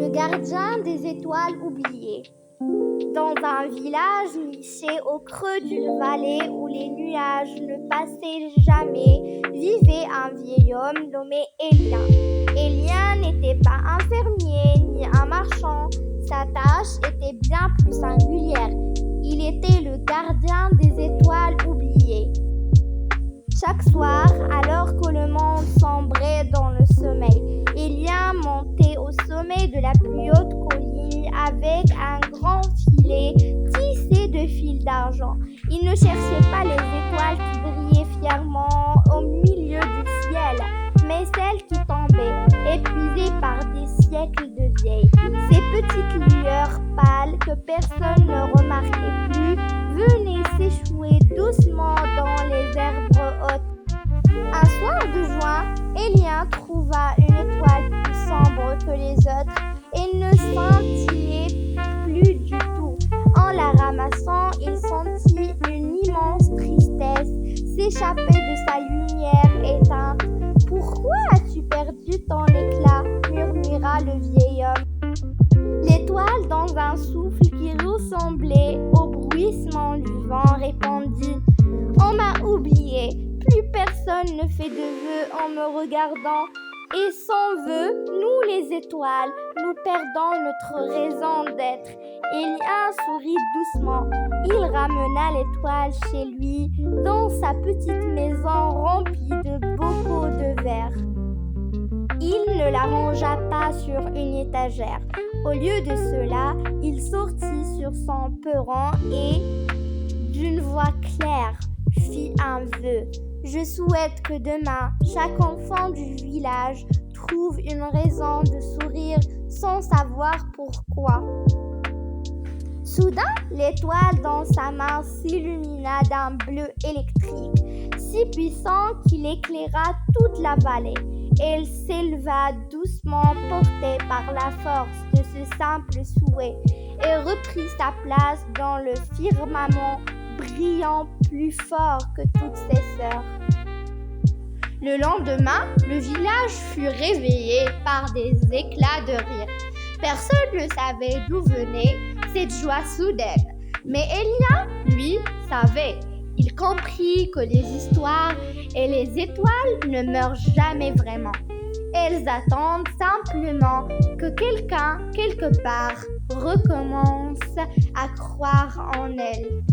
le gardien des étoiles oublié. Dans un village niché au creux d'une vallée où les nuages ne passaient jamais, vivait un vieil homme nommé Élien. Élien n'était pas un fermier ni un marchand, sa tâche était bien plus singulière. Il était le gardien des étoiles oubliées. Chaque soir, alors que le monde sombrait dans le sommeil, Élien montait au sommet de la plus haute colline avec un grand filet tissé de fils d'argent. Il ne cherchait pas les étoiles qui brillaient fièrement au milieu du ciel, mais celles qui tombaient, épuisées par des siècles de vieilles. Ces petites lueurs pâles que personne ne remarquait plus venaient s'échouer doucement dans les herbes hautes. Un soir de juin, Élien trouva une étoile plus sombre que les autres et ne scintillait plus du tout. En la ramassant, il sentit une immense tristesse s'échapper de sa lumière éteinte. « Pourquoi as-tu perdu ton éclat ?» murmura le vieil homme. L'étoile, dans un souffle qui ressemblait au bruissement du vent, répondit « On m'a oublié. Plus personne ne fait de vœux en me regardant. Et sans vœux, nous les étoiles, nous perdons notre raison d'être. » Élien sourit doucement. Il ramena l'étoile chez lui, dans sa petite maison remplie de bocaux de verre. Il ne la rangea pas sur une étagère. Au lieu de cela, il sortit sur son perron et, d'une voix claire, fit un vœu. « Je souhaite que demain, chaque enfant du village trouve une raison de sourire sans savoir pourquoi. » Soudain, l'étoile dans sa main s'illumina d'un bleu électrique, si puissant qu'il éclaira toute la vallée. Elle s'éleva doucement, portée par la force de ce simple souhait, et reprit sa place dans le firmament, brillant plus fort que toutes ses sœurs. Le lendemain, le village fut réveillé par des éclats de rire. Personne ne savait d'où venait cette joie soudaine. Mais Élien, lui, savait. Il comprit que les histoires et les étoiles ne meurent jamais vraiment. Elles attendent simplement que quelqu'un, quelque part, recommence à croire en elles.